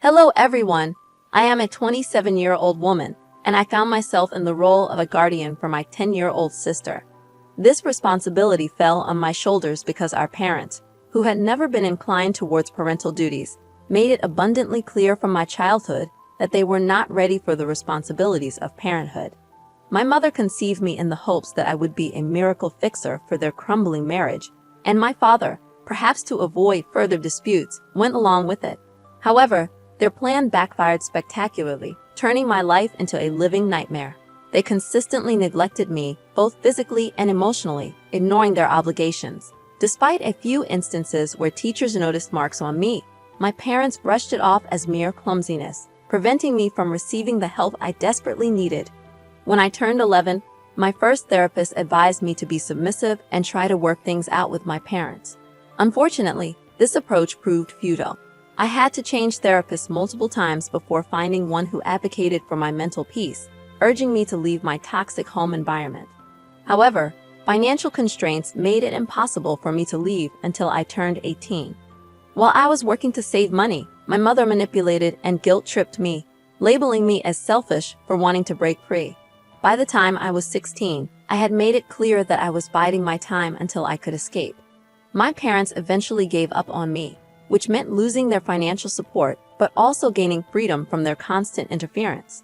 Hello everyone, I am a 27-year-old woman, and I found myself in the role of a guardian for my 10-year-old sister. This responsibility fell on my shoulders because our parents, who had never been inclined towards parental duties, made it abundantly clear from my childhood that they were not ready for the responsibilities of parenthood. My mother conceived me in the hopes that I would be a miracle fixer for their crumbling marriage, and my father, perhaps to avoid further disputes, went along with it. However, their plan backfired spectacularly, turning my life into a living nightmare. They consistently neglected me, both physically and emotionally, ignoring their obligations. Despite a few instances where teachers noticed marks on me, my parents brushed it off as mere clumsiness, preventing me from receiving the help I desperately needed. When I turned 11, my first therapist advised me to be submissive and try to work things out with my parents. Unfortunately, this approach proved futile. I had to change therapists multiple times before finding one who advocated for my mental peace, urging me to leave my toxic home environment. However, financial constraints made it impossible for me to leave until I turned 18. While I was working to save money, my mother manipulated and guilt-tripped me, labeling me as selfish for wanting to break free. By the time I was 16, I had made it clear that I was biding my time until I could escape. My parents eventually gave up on me, which meant losing their financial support, but also gaining freedom from their constant interference.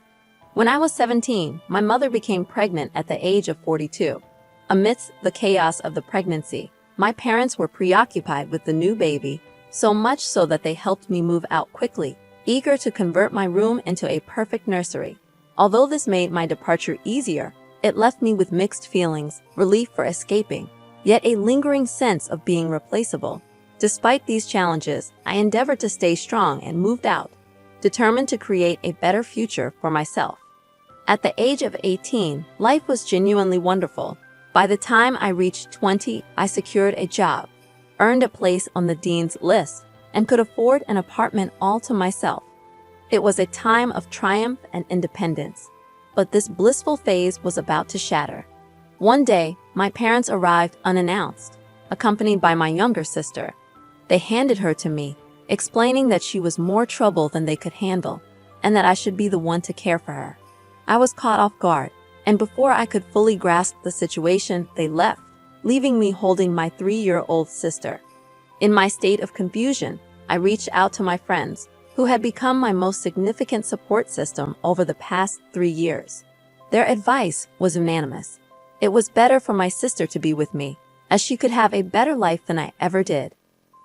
When I was 17, my mother became pregnant at the age of 42. Amidst the chaos of the pregnancy, my parents were preoccupied with the new baby, so much so that they helped me move out quickly, eager to convert my room into a perfect nursery. Although this made my departure easier, it left me with mixed feelings, relief for escaping, yet a lingering sense of being replaceable. Despite these challenges, I endeavored to stay strong and moved out, determined to create a better future for myself. At the age of 18, life was genuinely wonderful. By the time I reached 20, I secured a job, earned a place on the dean's list, and could afford an apartment all to myself. It was a time of triumph and independence, but this blissful phase was about to shatter. One day, my parents arrived unannounced, accompanied by my younger sister. They handed her to me, explaining that she was more trouble than they could handle, and that I should be the one to care for her. I was caught off guard, and before I could fully grasp the situation, they left, leaving me holding my 3-year-old sister. In my state of confusion, I reached out to my friends, who had become my most significant support system over the past 3 years. Their advice was unanimous. It was better for my sister to be with me, as she could have a better life than I ever did.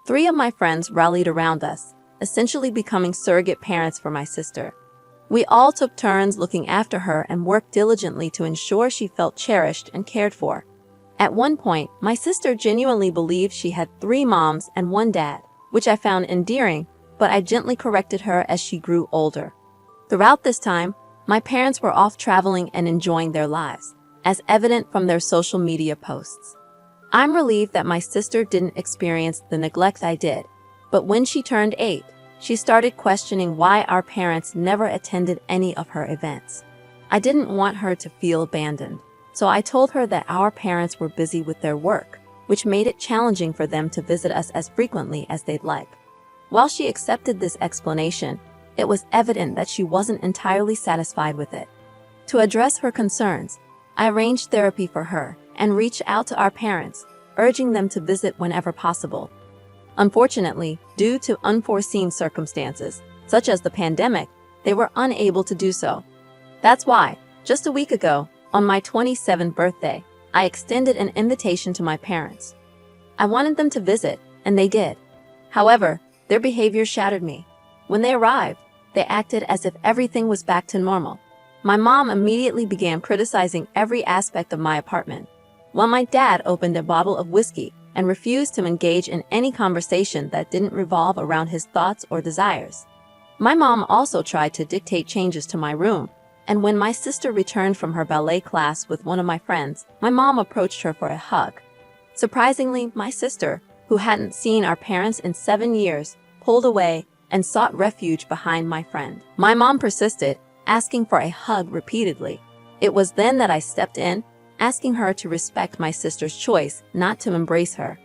3 of my friends rallied around us, essentially becoming surrogate parents for my sister. We all took turns looking after her and worked diligently to ensure she felt cherished and cared for. At one point, my sister genuinely believed she had 3 moms and 1 dad, which I found endearing, but I gently corrected her as she grew older. Throughout this time, my parents were off traveling and enjoying their lives, as evident from their social media posts. I'm relieved that my sister didn't experience the neglect I did, but when she turned 8, she started questioning why our parents never attended any of her events. I didn't want her to feel abandoned, so I told her that our parents were busy with their work, which made it challenging for them to visit us as frequently as they'd like. While she accepted this explanation, it was evident that she wasn't entirely satisfied with it. To address her concerns, I arranged therapy for her and reached out to our parents, urging them to visit whenever possible. Unfortunately, due to unforeseen circumstances, such as the pandemic, they were unable to do so. That's why, just a week ago, on my 27th birthday, I extended an invitation to my parents. I wanted them to visit, and they did. However, their behavior shattered me. When they arrived, they acted as if everything was back to normal. My mom immediately began criticizing every aspect of my apartment, while my dad opened a bottle of whiskey and refused to engage in any conversation that didn't revolve around his thoughts or desires. My mom also tried to dictate changes to my room, and when my sister returned from her ballet class with one of my friends, my mom approached her for a hug. Surprisingly, my sister, who hadn't seen our parents in 7 years, pulled away and sought refuge behind my friend. My mom persisted, asking for a hug repeatedly. It was then that I stepped in, asking her to respect my sister's choice not to embrace her.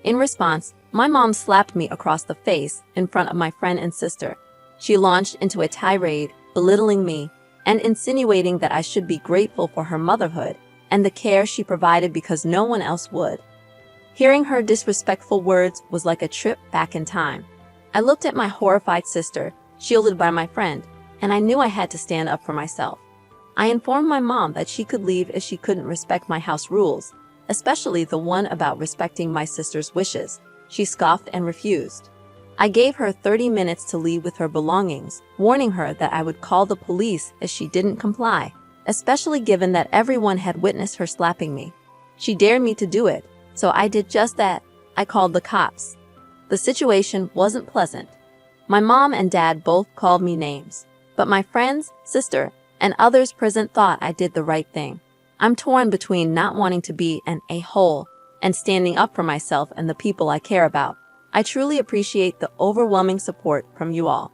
In response, my mom slapped me across the face in front of my friend and sister. She launched into a tirade, belittling me and insinuating that I should be grateful for her motherhood and the care she provided because no one else would. Hearing her disrespectful words was like a trip back in time. I looked at my horrified sister, shielded by my friend, and I knew I had to stand up for myself. I informed my mom that she could leave if she couldn't respect my house rules, especially the one about respecting my sister's wishes. She scoffed and refused. I gave her 30 minutes to leave with her belongings, warning her that I would call the police if she didn't comply, especially given that everyone had witnessed her slapping me. She dared me to do it, so I did just that. I called the cops. The situation wasn't pleasant. My mom and dad both called me names, but my friends, sister, and others present thought I did the right thing. I'm torn between not wanting to be an a-hole and standing up for myself and the people I care about. I truly appreciate the overwhelming support from you all.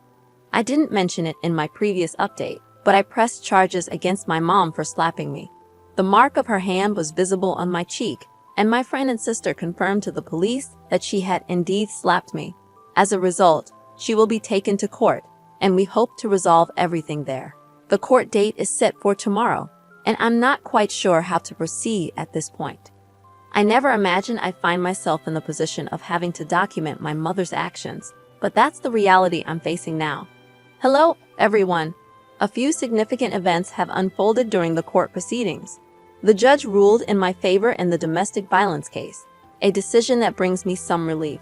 I didn't mention it in my previous update, but I pressed charges against my mom for slapping me. The mark of her hand was visible on my cheek, and my friend and sister confirmed to the police that she had indeed slapped me. As a result, she will be taken to court, and we hope to resolve everything there. The court date is set for tomorrow, and I'm not quite sure how to proceed at this point. I never imagined I'd find myself in the position of having to document my mother's actions, but that's the reality I'm facing now. Hello, everyone. A few significant events have unfolded during the court proceedings. The judge ruled in my favor in the domestic violence case, a decision that brings me some relief.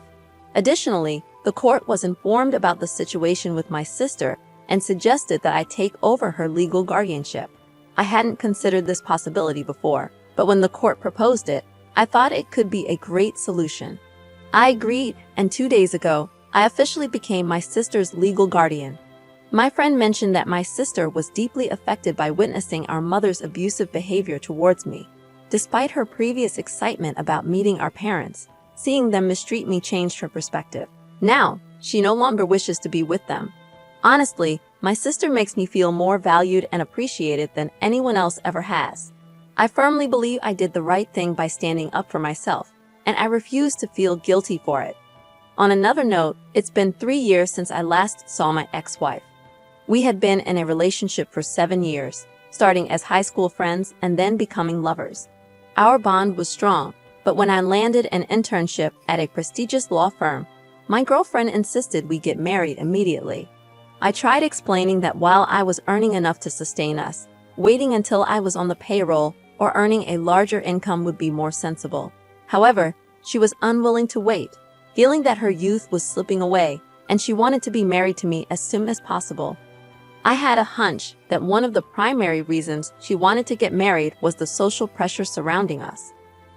Additionally, the court was informed about the situation with my sister and suggested that I take over her legal guardianship. I hadn't considered this possibility before, but when the court proposed it, I thought it could be a great solution. I agreed, and 2 days ago, I officially became my sister's legal guardian. My friend mentioned that my sister was deeply affected by witnessing our mother's abusive behavior towards me. Despite her previous excitement about meeting our parents, seeing them mistreat me changed her perspective. Now, she no longer wishes to be with them. Honestly, my sister makes me feel more valued and appreciated than anyone else ever has. I firmly believe I did the right thing by standing up for myself, and I refuse to feel guilty for it. On another note, it's been 3 years since I last saw my ex-wife. We had been in a relationship for 7 years, starting as high school friends and then becoming lovers. Our bond was strong, but when I landed an internship at a prestigious law firm, my girlfriend insisted we get married immediately. I tried explaining that while I was earning enough to sustain us, waiting until I was on the payroll or earning a larger income would be more sensible. However, she was unwilling to wait, feeling that her youth was slipping away, and she wanted to be married to me as soon as possible. I had a hunch that one of the primary reasons she wanted to get married was the social pressure surrounding us.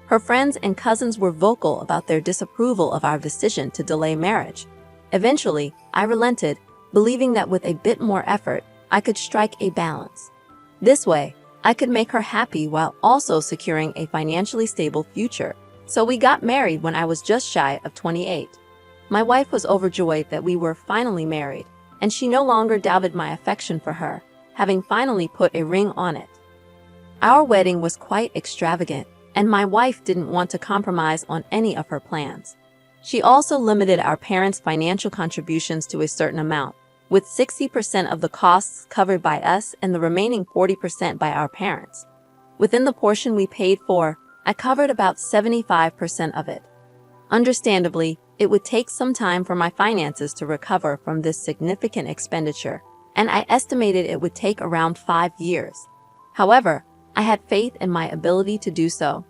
Her friends and cousins were vocal about their disapproval of our decision to delay marriage. Eventually, I relented, believing that with a bit more effort, I could strike a balance. This way, I could make her happy while also securing a financially stable future. So we got married when I was just shy of 28. My wife was overjoyed that we were finally married, and she no longer doubted my affection for her, having finally put a ring on it. Our wedding was quite extravagant, and my wife didn't want to compromise on any of her plans. She also limited our parents' financial contributions to a certain amount, with 60% of the costs covered by us and the remaining 40% by our parents. Within the portion we paid for, I covered about 75% of it. Understandably, it would take some time for my finances to recover from this significant expenditure, and I estimated it would take around 5 years. However, I had faith in my ability to do so.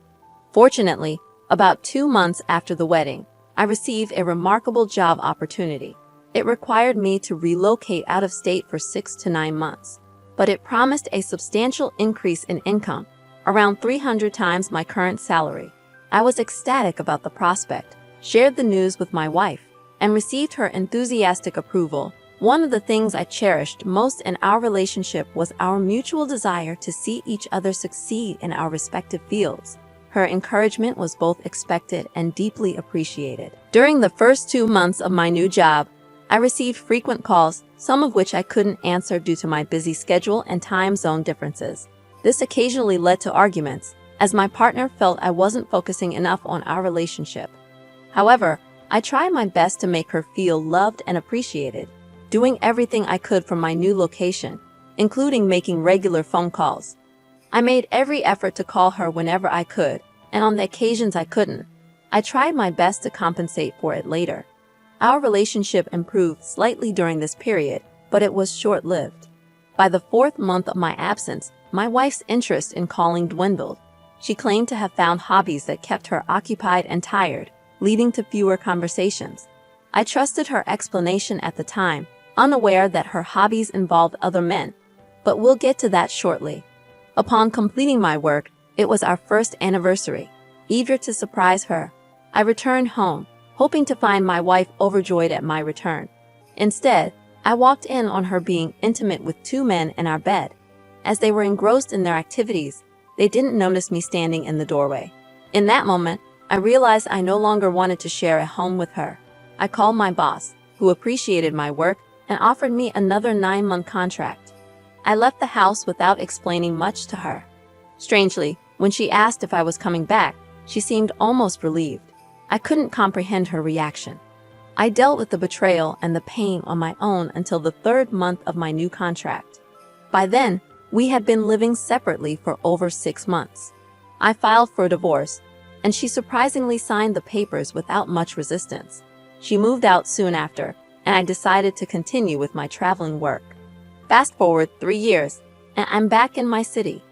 Fortunately, about 2 months after the wedding, I received a remarkable job opportunity. It required me to relocate out of state for 6 to 9 months, but it promised a substantial increase in income, around 300 times my current salary. I was ecstatic about the prospect, shared the news with my wife, and received her enthusiastic approval. One of the things I cherished most in our relationship was our mutual desire to see each other succeed in our respective fields. Her encouragement was both expected and deeply appreciated. During the first 2 months of my new job, I received frequent calls, some of which I couldn't answer due to my busy schedule and time zone differences. This occasionally led to arguments, as my partner felt I wasn't focusing enough on our relationship. However, I tried my best to make her feel loved and appreciated. doing everything I could from my new location, including making regular phone calls. I made every effort to call her whenever I could, and on the occasions I couldn't, I tried my best to compensate for it later. Our relationship improved slightly during this period, but it was short-lived. By the 4th month of my absence, my wife's interest in calling dwindled. She claimed to have found hobbies that kept her occupied and tired, leading to fewer conversations. I trusted her explanation at the time, unaware that her hobbies involved other men. But we'll get to that shortly. Upon completing my work, it was our first anniversary. Eager to surprise her, I returned home, hoping to find my wife overjoyed at my return. Instead, I walked in on her being intimate with 2 men in our bed. As they were engrossed in their activities, they didn't notice me standing in the doorway. In that moment, I realized I no longer wanted to share a home with her. I called my boss, who appreciated my work and offered me another 9-month contract. I left the house without explaining much to her. Strangely, when she asked if I was coming back, she seemed almost relieved. I couldn't comprehend her reaction. I dealt with the betrayal and the pain on my own until the 3rd month of my new contract. By then, we had been living separately for over 6 months. I filed for divorce, and she surprisingly signed the papers without much resistance. She moved out soon after, and I decided to continue with my traveling work. Fast forward 3 years, and I'm back in my city.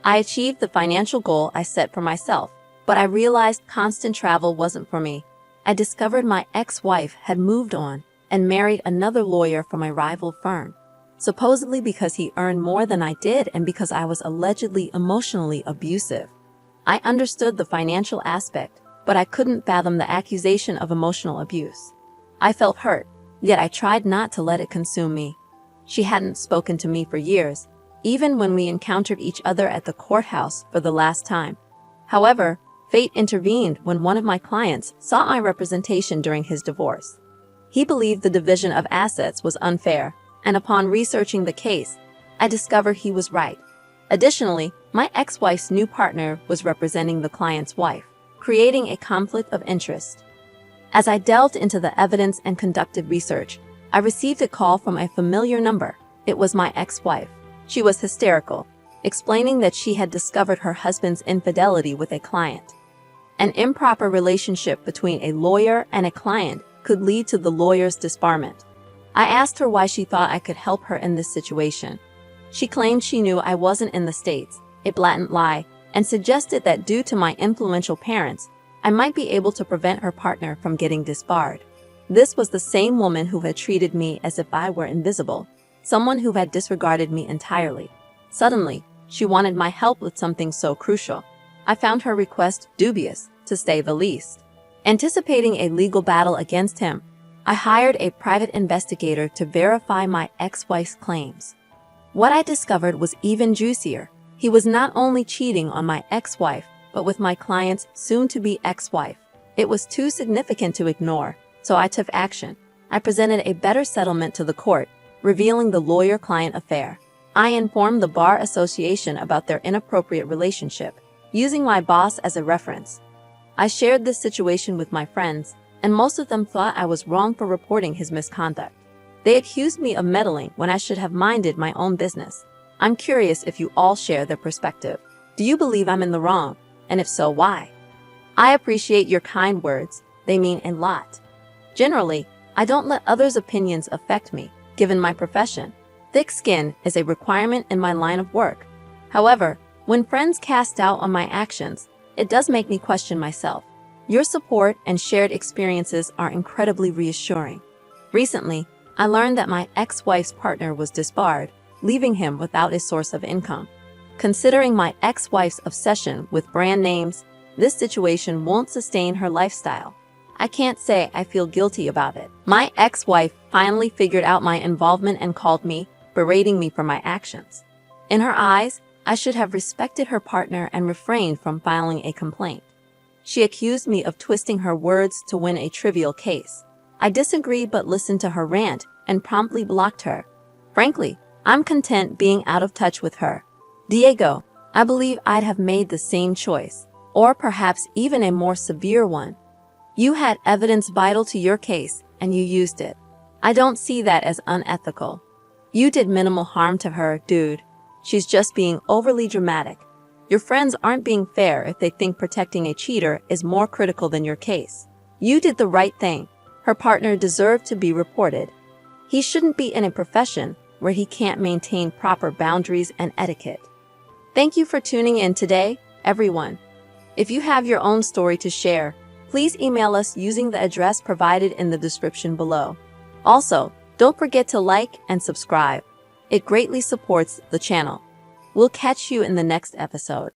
I achieved the financial goal I set for myself, but I realized constant travel wasn't for me. I discovered my ex-wife had moved on and married another lawyer from a rival firm, supposedly because he earned more than I did and because I was allegedly emotionally abusive. I understood the financial aspect, but I couldn't fathom the accusation of emotional abuse. I felt hurt, yet I tried not to let it consume me. She hadn't spoken to me for years, even when we encountered each other at the courthouse for the last time. However, fate intervened when one of my clients sought my representation during his divorce. He believed the division of assets was unfair, and upon researching the case, I discovered he was right. Additionally, my ex-wife's new partner was representing the client's wife, creating a conflict of interest. As I delved into the evidence and conducted research, I received a call from a familiar number. It was my ex-wife. She was hysterical, explaining that she had discovered her husband's infidelity with a client. An improper relationship between a lawyer and a client could lead to the lawyer's disbarment. I asked her why she thought I could help her in this situation. She claimed she knew I wasn't in the States, a blatant lie, and suggested that due to my influential parents, I might be able to prevent her partner from getting disbarred. This was the same woman who had treated me as if I were invisible, someone who had disregarded me entirely. Suddenly, she wanted my help with something so crucial. I found her request dubious, to say the least. Anticipating a legal battle against him, I hired a private investigator to verify my ex-wife's claims. What I discovered was even juicier. He was not only cheating on my ex-wife, but with my client's soon-to-be ex-wife. It was too significant to ignore, so I took action. I presented a better settlement to the court, revealing the lawyer-client affair. I informed the Bar Association about their inappropriate relationship, using my boss as a reference. I shared this situation with my friends, and most of them thought I was wrong for reporting his misconduct. They accused me of meddling when I should have minded my own business. I'm curious if you all share their perspective. Do you believe I'm in the wrong? And if so, why? I appreciate your kind words. They mean a lot. Generally, I don't let others' opinions affect me, given my profession. Thick skin is a requirement in my line of work. However, when friends cast doubt on my actions, it does make me question myself. Your support and shared experiences are incredibly reassuring. Recently, I learned that my ex-wife's partner was disbarred, leaving him without a source of income. Considering my ex-wife's obsession with brand names, this situation won't sustain her lifestyle. I can't say I feel guilty about it. My ex-wife finally figured out my involvement and called me, berating me for my actions. In her eyes, I should have respected her partner and refrained from filing a complaint. She accused me of twisting her words to win a trivial case. I disagreed but listened to her rant and promptly blocked her. Frankly, I'm content being out of touch with her. Diego, I believe I'd have made the same choice, or perhaps even a more severe one. You had evidence vital to your case, and you used it. I don't see that as unethical. You did minimal harm to her, dude. She's just being overly dramatic. Your friends aren't being fair if they think protecting a cheater is more critical than your case. You did the right thing. Her partner deserved to be reported. He shouldn't be in a profession where he can't maintain proper boundaries and etiquette. Thank you for tuning in today, everyone. If you have your own story to share, please email us using the address provided in the description below. Also, don't forget to like and subscribe. It greatly supports the channel. We'll catch you in the next episode.